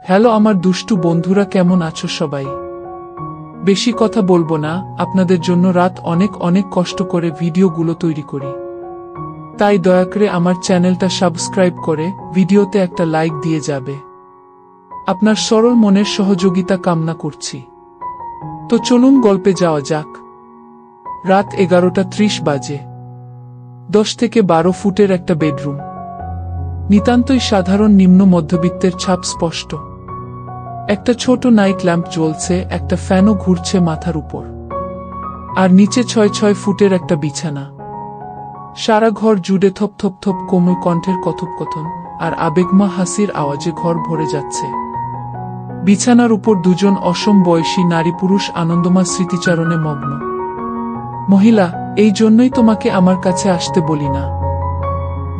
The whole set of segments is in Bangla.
হ্যালো আমার দুষ্টু বন্ধুরা, কেমন আছো সবাই? বেশি কথা বলবো না, আপনাদের জন্য রাত অনেক অনেক কষ্ট করে ভিডিওগুলো তৈরি করি। তাই দয়া করে আমার চ্যানেলটা সাবস্ক্রাইব করে ভিডিওতে একটা লাইক দিয়ে যাবে। আপনার সরল মনের সহযোগিতা কামনা করছি। তো চলুন গল্পে যাওয়া যাক। রাত 11:30 বাজে। 10 থেকে 12 ফুটের একটা বেডরুম। নিতান্তই সাধারণ নিম্ন মধ্যবিত্তের ছাপ স্পষ্ট। একটা ছোট নাইট ল্যাম্প জ্বলছে, একটা ফ্যানও ঘুরছে মাথার উপর। আর নিচে 6 ফুটের একটা বিছানা। সারা ঘর জুড়ে থপ থপ থপ কোমল কণ্ঠের কথোপকথন আর আবেগমা হাসির আওয়াজে ঘর ভরে যাচ্ছে। বিছানার উপর দুজন অসম বয়সী নারী পুরুষ আনন্দমা স্মৃতিচারণে মগ্ন। মহিলা, এই জন্যই তোমাকে আমার কাছে আসতে বলি না।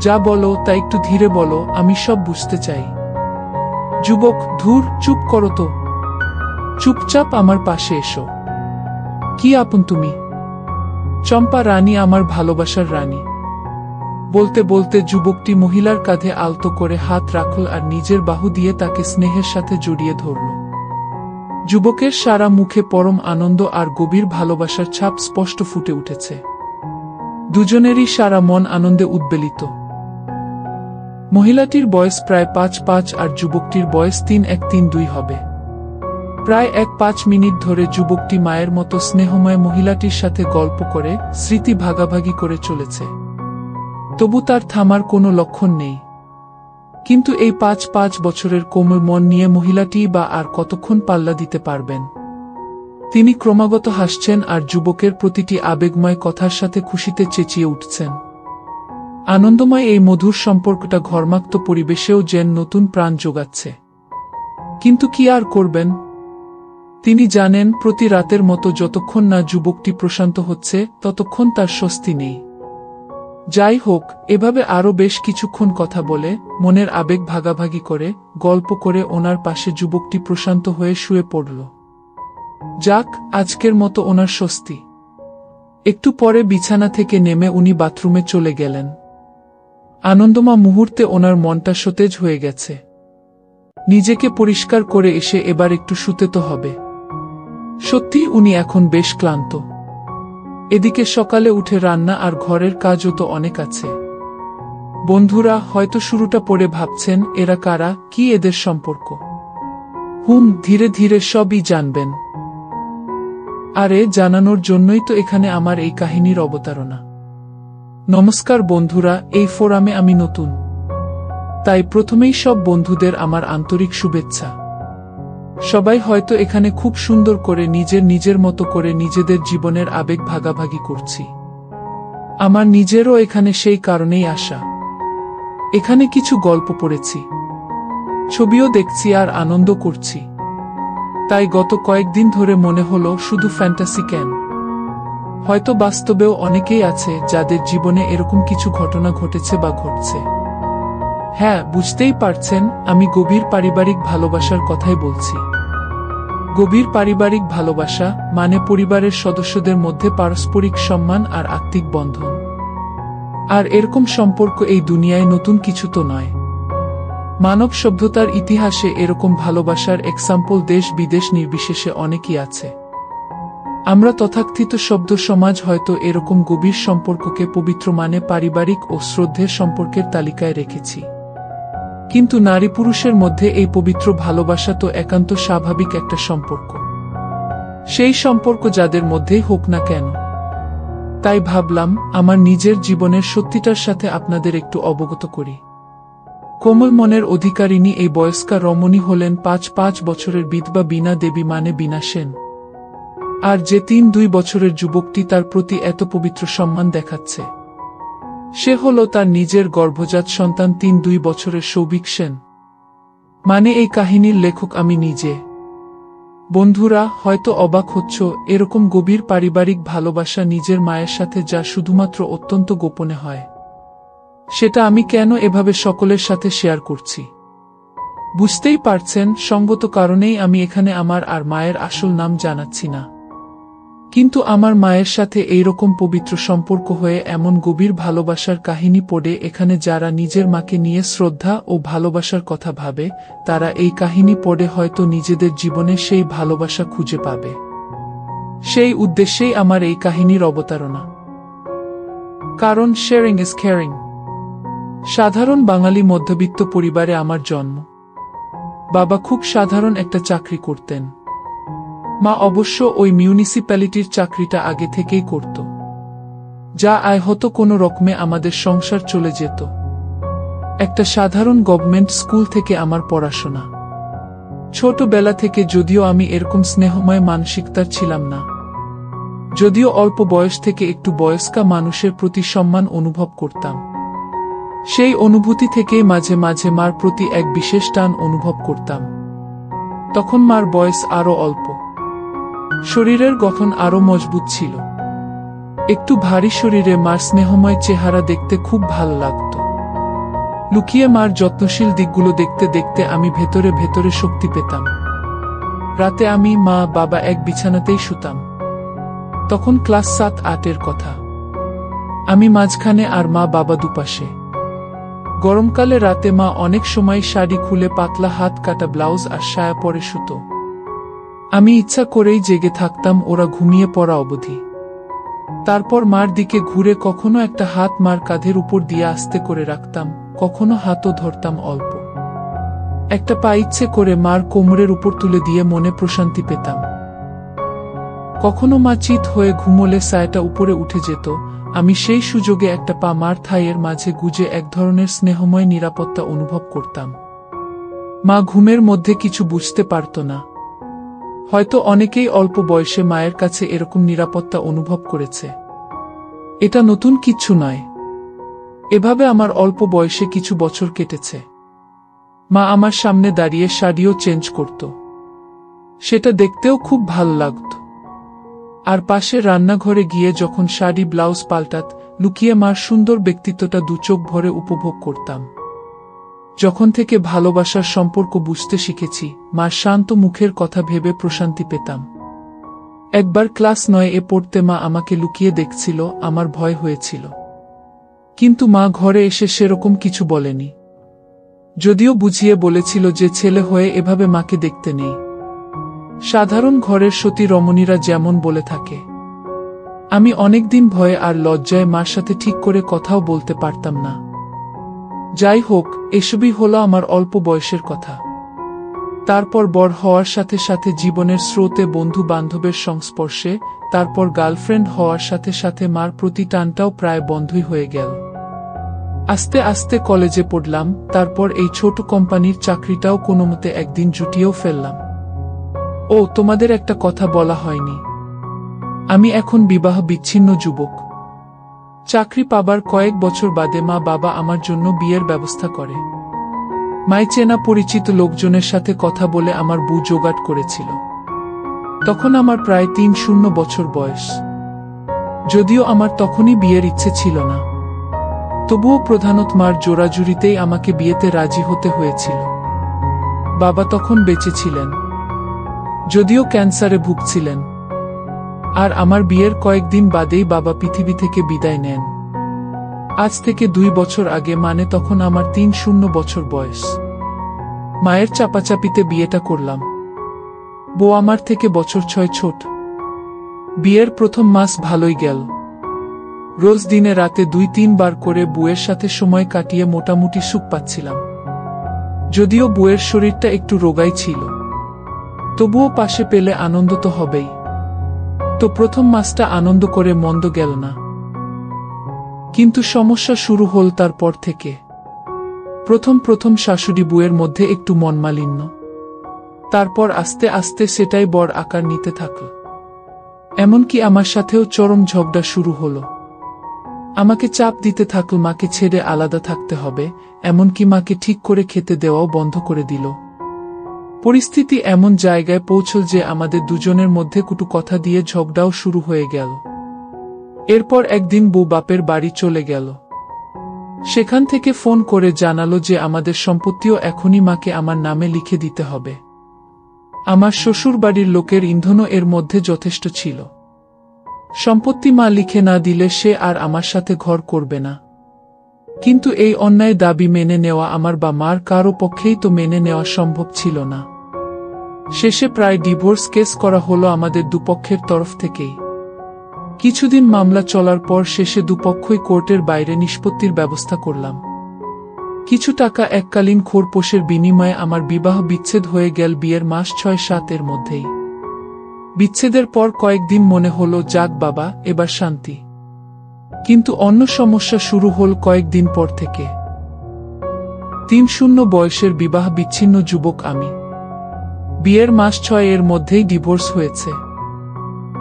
যা বলো তা একটু ধীরে বলো, আমি সব বুঝতে চাই। যুবক, ধুর, চুপ করো তো। চুপচাপ আমার পাশে এসো। কি আপন তুমি? চম্পা রানী, আমার ভালোবাসার রানী। বলতে বলতে যুবকটি মহিলার কাঁধে আলতো করে হাত রাখল আর নিজের বাহু দিয়ে তাকে স্নেহের সাথে জড়িয়ে ধরল। যুবকের সারা মুখে পরম আনন্দ আর গভীর ভালোবাসার ছাপ স্পষ্ট ফুটে উঠেছে। দুজনেরই সারা মন আনন্দে উদ্বেলিত। মহিলাটির বয়স প্রায় 5 আর যুবকটির বয়স 3-1-3-2 হবে। প্রায় 1-5 মিনিট ধরে যুবকটি মায়ের মতো স্নেহময় মহিলাটির সাথে গল্প করে স্মৃতি ভাগাভাগি করে চলেছে। তবু তার থামার কোনো লক্ষণ নেই। কিন্তু এই 5 বছরের কোমল মন নিয়ে মহিলাটি বা আর কতক্ষণ পাল্লা দিতে পারবেন? তিনি ক্রমাগত হাসছেন আর যুবকের প্রতিটি আবেগময় কথার সাথে খুশিতে চেঁচিয়ে উঠছেন। আনন্দময় এই মধুর সম্পর্কটা ঘর্মাক্ত পরিবেশেও যেন নতুন প্রাণ যোগাচ্ছে। কিন্তু কি আর করবেন? তিনি জানেন, প্রতি রাতের মতো যতক্ষণ না যুবকটি প্রশান্ত হচ্ছে ততক্ষণ তার স্বস্তি নেই। যাই হোক, এভাবে আরও বেশ কিছুক্ষণ কথা বলে, মনের আবেগ ভাগাভাগি করে, গল্প করে ওনার পাশে যুবকটি প্রশান্ত হয়ে শুয়ে পড়ল। যাক, আজকের মতো ওনার স্বস্তি। একটু পরে বিছানা থেকে নেমে উনি বাথরুমে চলে গেলেন। আনন্দমা মুহূর্তে ওনার মনটা সতেজ হয়ে গেছে। নিজেকে পরিষ্কার করে এসে এবার একটু শুতে তো হবে। সত্যি উনি এখন বেশ ক্লান্ত। এদিকে সকালে উঠে রান্না আর ঘরের কাজও তো অনেক আছে। বন্ধুরা হয়তো শুরুটা পড়ে ভাবছেন, এরা কারা, কি এদের সম্পর্ক? ধীরে ধীরে সবই জানবেন। আরে, জানানোর জন্যই তো এখানে আমার এই কাহিনীর অবতারণা। নমস্কার বন্ধুরা, এই ফোরামে আমি নতুন। তাই প্রথমেই সব বন্ধুদের আমার আন্তরিক শুভেচ্ছা। সবাই হয়তো এখানে খুব সুন্দর করে নিজের মতো করে নিজেদের জীবনের আবেগ ভাগাভাগি করছি। আমার নিজেরও এখানে সেই কারণেই আসা। এখানে কিছু গল্প পড়েছি, ছবিও দেখছি আর আনন্দ করছি। তাই গত কয়েকদিন ধরে মনে হলো, শুধু ফ্যান্টাসি কেন, হয়তো বাস্তবেও অনেকেই আছে যাদের জীবনে এরকম কিছু ঘটনা ঘটেছে বা ঘটছে। হ্যাঁ, বুঝতেই পারছেন, আমি গভীর পারিবারিক ভালোবাসার কথাই বলছি। গভীর পারিবারিক ভালোবাসা মানে পরিবারের সদস্যদের মধ্যে পারস্পরিক সম্মান আর আত্মিক বন্ধন। আর এরকম সম্পর্ক এই দুনিয়ায় নতুন কিছু তো নয়। মানব সভ্যতার ইতিহাসে এরকম ভালোবাসার এক্সাম্পল দেশ বিদেশ নির্বিশেষে অনেকই আছে। আমরা তথাকথিত শব্দ সমাজ হয়তো এরকম গভীর সম্পর্ককে পবিত্র মানে পারিবারিক ও শ্রদ্ধের সম্পর্কের তালিকায় রেখেছি। কিন্তু নারী পুরুষের মধ্যে এই পবিত্র ভালোবাসা তো একান্ত স্বাভাবিক একটা সম্পর্ক। সেই সম্পর্ক যাদের মধ্যেই হোক না কেন। তাই ভাবলাম, আমার নিজের জীবনের সত্যিটার সাথে আপনাদের একটু অবগত করি। কোমল মনের অধিকারিণী এই বয়স্কা রমণী হলেন 5 বছরের বিধবা বীণা দেবী মানে বীণা সেন। আর যে 3-2 বছরের যুবকটি তার প্রতি এত পবিত্র সম্মান দেখাচ্ছে, সে হল তার নিজের গর্ভজাত সন্তান 3-2 বছরের সৌভিক সেন। মানে এই কাহিনীর লেখক আমি নিজে। বন্ধুরা হয়তো অবাক হচ্ছ, এরকম গভীর পারিবারিক ভালোবাসা নিজের মায়ের সাথে যা শুধুমাত্র অত্যন্ত গোপনে হয়, সেটা আমি কেন এভাবে সকলের সাথে শেয়ার করছি। বুঝতেই পারছেন, সঙ্গত কারণেই আমি এখানে আমার আর মায়ের আসল নাম জানাচ্ছি না। কিন্তু আমার মায়ের সাথে এইরকম পবিত্র সম্পর্ক হয়ে এমন গভীর ভালোবাসার কাহিনী পড়ে এখানে যারা নিজের মাকে নিয়ে শ্রদ্ধা ও ভালোবাসার কথা ভাবে তারা এই কাহিনী পড়ে হয়তো নিজেদের জীবনে সেই ভালোবাসা খুঁজে পাবে। সেই উদ্দেশ্যেই আমার এই কাহিনীর অবতারণা। কারণ শেয়ারিং ইজ কেয়ারিং। সাধারণ বাঙালি মধ্যবিত্ত পরিবারে আমার জন্ম। বাবা খুব সাধারণ একটা চাকরি করতেন। মা অবশ্য ওই মিউনিসিপ্যালিটির চাকরিটা আগে থেকেই করত। যা আয় হতো কোনো রকমে আমাদের সংসার চলে যেত। একটা সাধারণ গভর্নমেন্ট স্কুল থেকে আমার পড়াশোনা। ছোটবেলা থেকে যদিও আমি এরকম স্নেহময় মানসিকতার ছিলাম না, যদিও অল্প বয়স থেকে একটু বয়স্কা মানুষের প্রতি সম্মান অনুভব করতাম, সেই অনুভূতি থেকেই মাঝে মাঝে মার প্রতি এক বিশেষ টান অনুভব করতাম। তখন মার বয়স আরো অল্প, শরীরের গঠন আরো মজবুত ছিল। একটু ভারী শরীরে মার স্নেহময় চেহারা দেখতে খুব ভালো লাগত। লুকিয়ে মার যত্নশীল দিকগুলো দেখতে দেখতে আমি ভেতরে ভেতরে শক্তি পেতাম। রাতে আমি, মা, বাবা এক বিছানাতেই শুতাম। তখন ক্লাস 7-8-এর কথা। আমি মাঝখানে আর মা বাবা দুপাশে। গরমকালে রাতে মা অনেক সময় শাড়ি খুলে পাতলা হাত কাটা ব্লাউজ আর সায়া পরে শুতো। আমি ইচ্ছা করেই জেগে থাকতাম ওরা ঘুমিয়ে পড়া অবধি। তারপর মার দিকে ঘুরে কখনো একটা হাত মার কাঁধের উপর দিয়ে আস্তে করে রাখতাম, কখনো হাতও ধরতাম অল্প। একটা পা ইচ্ছে করে মার কোমরের উপর তুলে দিয়ে মনে প্রশান্তি পেতাম। কখনো মা চিত হয়ে ঘুমোলে সায়াটা উপরে উঠে যেত, আমি সেই সুযোগে একটা পা মার থাইয়ের মাঝে গুজে এক ধরনের স্নেহময় নিরাপত্তা অনুভব করতাম। মা ঘুমের মধ্যে কিছু বুঝতে পারত না। হয়তো অনেকেই অল্প বয়সে মায়ের কাছে এরকম নিরাপত্তা অনুভব করেছে। এটা নতুন কিচ্ছু নয়। এভাবে আমার অল্প বয়সে কিছু বছর কেটেছে। মা আমার সামনে দাঁড়িয়ে শাড়িও চেঞ্জ করত। সেটা দেখতেও খুব ভালো লাগত। আর পাশে রান্নাঘরে গিয়ে যখন শাড়ি ব্লাউজ পাল্টাত, লুকিয়ে মার সুন্দর ব্যক্তিত্বটা দুচোখ ভরে উপভোগ করতাম। যখন থেকে ভালোবাসার সম্পর্ক বুঝতে শিখেছি, মার শান্ত মুখের কথা ভেবে প্রশান্তি পেতাম। একবার ক্লাস 9-এ পড়তে মা আমাকে লুকিয়ে দেখছিল, আমার ভয় হয়েছিল। কিন্তু মা ঘরে এসে সেরকম কিছু বলেনি। যদিও বুঝিয়ে বলেছিল যে ছেলে হয়ে এভাবে মাকে দেখতে নেই। সাধারণ ঘরের সতী রমণীরা যেমন বলে থাকে। আমি অনেকদিন ভয়ে আর লজ্জায় মার সাথে ঠিক করে কথাও বলতে পারতাম না। যাই হোক, এসবই হলো আমার অল্প বয়সের কথা। তারপর বড় হওয়ার সাথে সাথে জীবনের স্রোতে বন্ধু বান্ধবের সংস্পর্শে, তারপর গার্লফ্রেন্ড হওয়ার সাথে সাথে মার প্রতি টানটাও প্রায় বন্ধই হয়ে গেল। আস্তে আস্তে কলেজে পড়লাম, তারপর এই ছোট কোম্পানির চাকরিটাও কোনোমতে একদিন জুটিয়েও ফেললাম। ও, তোমাদের একটা কথা বলা হয়নি। আমি এখন বিবাহ বিচ্ছিন্ন যুবক। চাকরি পাবার কয়েক বছর বাদে মা বাবা আমার জন্য বিয়ের ব্যবস্থা করে। মায় চেনা পরিচিত লোকজনের সাথে কথা বলে আমার বউ জোগাড় করেছিল। তখন আমার প্রায় 30 বছর বয়স। যদিও আমার তখনই বিয়ের ইচ্ছে ছিল না, তবুও প্রধানত মার জোরাজুরিতেই আমাকে বিয়েতে রাজি হতে হয়েছিল। বাবা তখন বেঁচে ছিলেন, যদিও ক্যান্সারে ভুগছিলেন। আর আমার বিয়ের কয়েকদিন বাদেই বাবা পৃথিবী থেকে বিদায় নেন। আজ থেকে 2 বছর আগে, মানে তখন আমার 30 বছর বয়স। মায়ের চাপাচাপিতে বিয়েটা করলাম। বউ আমার থেকে বছর 6 ছোট। বিয়ের প্রথম মাস ভালোই গেল। রোজ দিনে রাতে 2-3 বার করে বউয়ের সাথে সময় কাটিয়ে মোটামুটি সুখ পাচ্ছিলাম। যদিও বউয়ের শরীরটা একটু রোগাই ছিল, তবুও পাশে পেলে আনন্দ তো হবেই। তো প্রথম মাসটা আনন্দ করে মন্দ গেল না। কিন্তু সমস্যা শুরু হল তারপর থেকে। প্রথম শাশুড়ি বউয়ের মধ্যে একটু মনমালিন্য। তারপর আস্তে আস্তে সেটাই বড় আকার নিতে থাকল। এমনকি আমার সাথেও চরম ঝগড়া শুরু হলো। আমাকে চাপ দিতে থাকল মাকে ছেড়ে আলাদা থাকতে হবে, এমনকি মাকে ঠিক করে খেতে দেওয়াও বন্ধ করে দিল। পরিস্থিতি এমন জায়গায় পৌঁছল যে আমাদের দুজনের মধ্যে কটু কথা দিয়ে ঝগড়াও শুরু হয়ে গেল। এরপর একদিন বউ বাপের বাড়ি চলে গেল। সেখান থেকে ফোন করে জানালো যে আমাদের সম্পত্তিও এখনই মাকে আমার নামে লিখে দিতে হবে। আমার শ্বশুর বাড়ির লোকের ইন্ধনও এর মধ্যে যথেষ্ট ছিল। সম্পত্তি মা লিখে না দিলে সে আর আমার সাথে ঘর করবে না। কিন্তু এই অন্যায় দাবি মেনে নেওয়া আমার বা মার কারো পক্ষেই তো মেনে নেওয়া সম্ভব ছিল না। শেষে প্রায় ডিভোর্স কেস করা হলো আমাদের দুপক্ষের তরফ থেকেই। কিছুদিন মামলা চলার পর শেষে দুপক্ষই কোর্টের বাইরে নিষ্পত্তির ব্যবস্থা করলাম। কিছু টাকা এককালীন খোরপোশের বিনিময়ে আমার বিবাহ বিচ্ছেদ হয়ে গেল বিয়ের মাস ৬-৭ এর মধ্যেই। বিচ্ছেদের পর কয়েকদিন মনে হলো যাক বাবা এবার শান্তি। কিন্তু অন্য সমস্যা শুরু হল কয়েকদিন পর থেকে। ৩-০ বয়সের বিবাহ বিচ্ছিন্ন যুবক আমি। বিয়ের মাস ৬ এর মধ্যেই ডিভোর্স হয়েছে।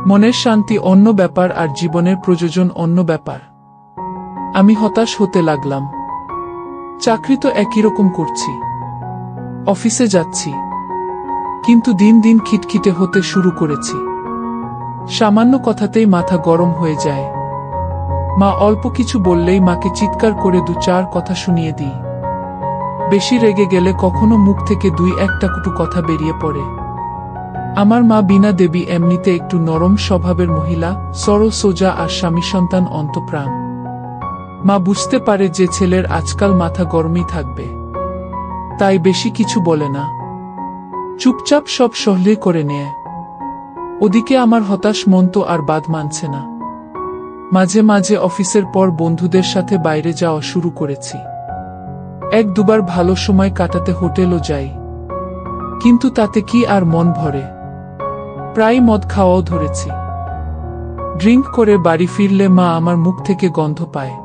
মনের শান্তি অন্য ব্যাপার আর জীবনের প্রয়োজন অন্য ব্যাপার। আমি হতাশ হতে লাগলাম। চাকরি তো একই রকম করছি, অফিসে যাচ্ছি, কিন্তু দিন দিন খিটখিটে হতে শুরু করেছি। সামান্য কথাতেই মাথা গরম হয়ে যায়। মা অল্প কিছু বললেই মাকে চিৎকার করে ২-৪ কথা শুনিয়ে দিই। বেশি রেগে গেলে কখনো মুখ থেকে ২-১টা কটু কথা বেরিয়ে পড়ে। আমার মা বীণা দেবী এমনিতে একটু নরম স্বভাবের মহিলা, সরল সোজা আর স্বামী সন্তান অন্তঃপ্রাণ। মা বুঝতে পারে যে ছেলের আজকাল মাথা গরমই থাকবে, তাই বেশি কিছু বলে না, চুপচাপ সব সহ্য করে নেয়। ওদিকে আমার হতাশ মন তো আর বাদ মানছে না। মাঝে মাঝে অফিসের পর বন্ধুদের সাথে বাইরে যাওয়া শুরু করেছি। ১-২ বার ভালো সময় কাটাতে হোটেলও যাই, কিন্তু তাতে কি আর মন ভরে। প্রায় মদ খাওয়াও ধরেছি। ড্রিঙ্ক করে বাড়ি ফিরলে মা আমার মুখ থেকে গন্ধ পায়,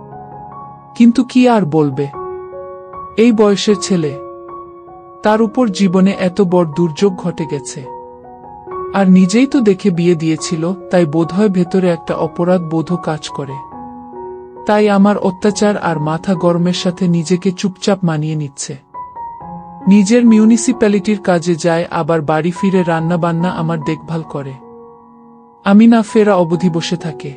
কিন্তু কি আর বলবে, এই বয়সের ছেলে, তার উপর জীবনে এত বড় দুর্যোগ ঘটে গেছে। আর নিজেই তো দেখে বিয়ে দিয়েছিল, তাই বোধহয় ভেতরে একটা অপরাধ বোধও কাজ করে। তাই আমার অত্যাচার আর মাথা গরমের সাথে নিজেকে চুপচাপ মানিয়ে নিচ্ছে। নিজের মিউনিসিপ্যালিটির কাজে যায়, আবার বাড়ি ফিরে রান্নাবান্না আমার দেখভাল করে। আমি না ফেরা অবধি বসে থাকে।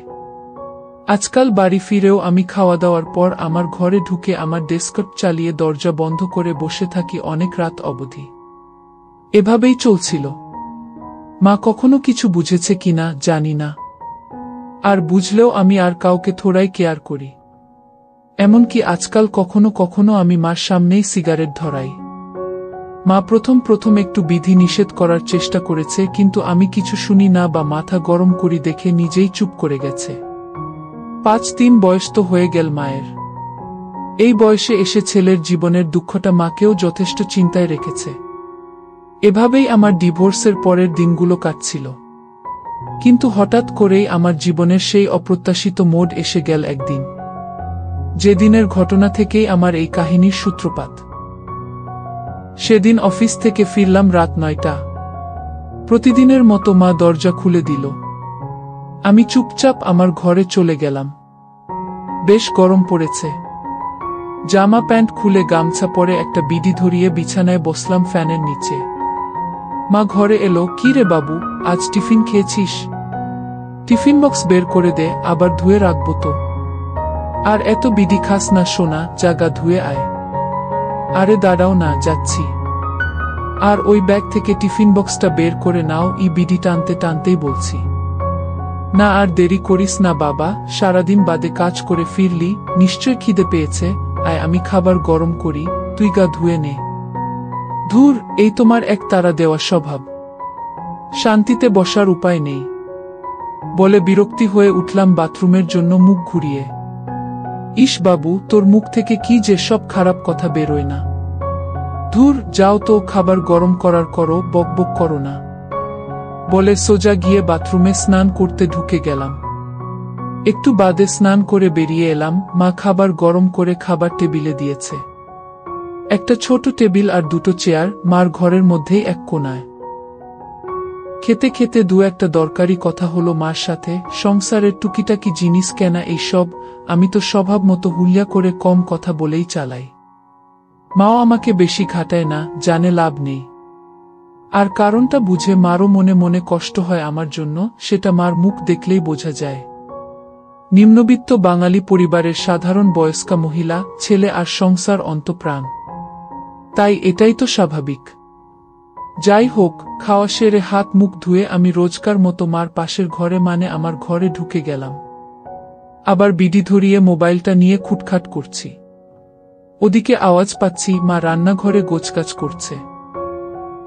আজকাল বাড়ি ফিরেও আমি খাওয়া দাওয়ার পর আমার ঘরে ঢুকে আমার ডেস্কটপ চালিয়ে দরজা বন্ধ করে বসে থাকি অনেক রাত অবধি। এভাবেই চলছিল। মা কখনো কিছু বুঝেছে কিনা জানি না, আর বুঝলেও আমি আর কাউকে থোড়াই কেয়ার করি। এমনকি আজকাল কখনো কখনো আমি মার সামনেই সিগারেট ধরাই। মা প্রথম একটু বিধি নিষেধ করার চেষ্টা করেছে, কিন্তু আমি কিছু শুনি না বা মাথা গরম করি দেখে নিজেই চুপ করে গেছে। ৫-৩ বয়স তো হয়ে গেল মায়ের। এই বয়সে এসে ছেলের জীবনের দুঃখটা মাকেও যথেষ্ট চিন্তায় রেখেছে। এভাবেই আমার ডিভোর্সের পরের দিনগুলো কাটছিল। কিন্তু হঠাৎ করেই আমার জীবনের সেই অপ্রত্যাশিত মোড় এসে গেল একদিন, যেদিনের ঘটনা থেকেই আমার এই কাহিনীর সূত্রপাত। সেদিন অফিস থেকে ফিরলাম রাত ৯টা। প্রতিদিনের মতো মা দরজা খুলে দিল। আমি চুপচাপ আমার ঘরে চলে গেলাম। বেশ গরম পড়েছে। জামা প্যান্ট খুলে গামছা পরে একটা বিড়ি ধরিয়ে বিছানায় বসলাম ফ্যানের নিচে। মা ঘরে এলো। কি রে বাবু, আজ টিফিন খেয়েছিস? টিফিন বক্স বের করে দে, আবার ধুয়ে রাখবো তো। আর এত বিড়ি খাস না সোনা, জাগা ধুয়ে আয়। আরে দাঁড়াও না, যাচ্ছি। আর ওই ব্যাগ থেকে টিফিন বক্সটা বের করে নাও, ই বিড়ি টানতে টানতেই বলছি। না আর দেরি করিস না বাবা, সারাদিন বাদে কাজ করে ফিরলি, নিশ্চয় খিদে পেয়েছে, আয় আমি খাবার গরম করি, তুই গা ধুয়ে নে। ধুর, এই তোমার এক তাড়া দেওয়া স্বভাব, শান্তিতে বসার উপায় নেই, বলে বিরক্তি হয়ে উঠলাম বাথরুমের জন্য মুখ ঘুরিয়ে। ইস বাবু, তোর মুখ থেকে কি যে সব খারাপ কথা বেরোয় না। ধুর, যাও তো, খাবার গরম করার করো, বকবক করো না, বলে সোজা গিয়ে বাথরুমে স্নান করতে ঢুকে গেলাম। একটু বাদে স্নান করে বেরিয়ে এলাম। মা খাবার গরম করে খাবার টেবিলে দিয়েছে। একটা ছোট টেবিল আর 2টো চেয়ার, মার ঘরের মধ্যেই এক কোনায়। খেতে খেতে 2-একটা দরকারি কথা হলো মার সাথে, সংসারের টুকিটাকি জিনিস কেনা, এইসব। আমি তো স্বভাব মতো হুল্লা করে কম কথা বলেই চালাই। মাও আমাকে বেশি ঘাটায় না, জানে লাভ নেই। আর কারণটা বুঝে মারও মনে মনে কষ্ট হয় আমার জন্য, সেটা মার মুখ দেখলেই বোঝা যায়। নিম্নবিত্ত বাঙালি পরিবারের সাধারণ বয়স্কা মহিলা, ছেলে আর সংসার অন্তঃপ্রাণ, তাই এটাই তো স্বাভাবিক। যাই হোক, খাওয়া সেরে হাত মুখ ধুয়ে আমি রোজকার মতো মার পাশের ঘরে মানে আমার ঘরে ঢুকে গেলাম। আবার বিডি ধরিয়ে মোবাইলটা নিয়ে খুটখাট করছি। ওদিকে আওয়াজ পাচ্ছি মা রান্নাঘরে গোছগাছ করছে।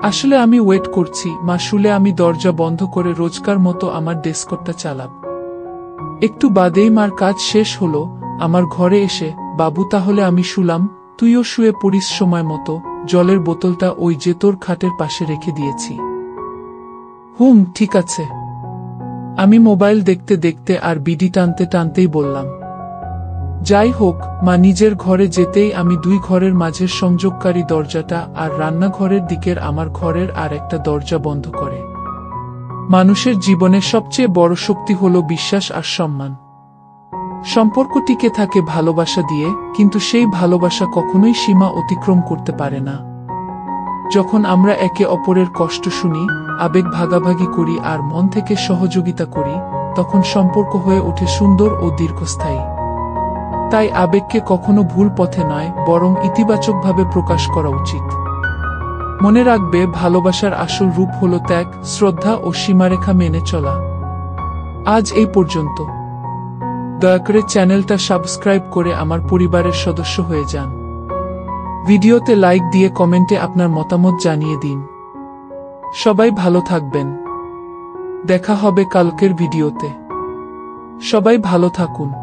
আসলে আমি ওয়েট করছি মা শুলে আমি দরজা বন্ধ করে রোজকার মতো আমার ডেস্কটটা চালাব। একটু বাদেই মার কাজ শেষ হলো, আমার ঘরে এসে, বাবু তাহলে আমি শুলাম, তুইও শুয়ে পড়িস সময় মতো, জলের বোতলটা ওই যে তোর খাটের পাশে রেখে দিয়েছি। ঠিক আছে। আমি মোবাইল দেখতে দেখতে আর বিডি টানতে টানতেই বললাম। যাই হোক, মা নিজের ঘরে যেতেই আমি দুই ঘরের মাঝের সংযোগকারী দরজাটা আর রান্নাঘরের দিকের আমার ঘরের আর একটা দরজা বন্ধ করে। মানুষের জীবনে সবচেয়ে বড় শক্তি হলো বিশ্বাস আর সম্মান। সম্পর্ক টিকে থাকে ভালোবাসা দিয়ে, কিন্তু সেই ভালোবাসা কখনোই সীমা অতিক্রম করতে পারে না। যখন আমরা একে অপরের কষ্ট শুনি, আবেগ ভাগাভাগি করি আর মন থেকে সহযোগিতা করি, তখন সম্পর্ক হয়ে ওঠে সুন্দর ও দীর্ঘস্থায়ী। তাই আবেগকে কখনো ভুল পথে নয়, বরং ইতিবাচকভাবে প্রকাশ করা উচিত। মনে রাখবে, ভালোবাসার আসল রূপ হলো ত্যাগ, শ্রদ্ধা ও সীমারেখা মেনে চলা। আজ এই পর্যন্ত। দয়া করে চ্যানেলটা সাবস্ক্রাইব করে আমার পরিবারের সদস্য হয়ে যান। ভিডিওতে লাইক দিয়ে কমেন্টে আপনার মতামত জানিয়ে দিন। সবাই ভালো থাকবেন। দেখা হবে কালকের ভিডিওতে। সবাই ভালো থাকুন।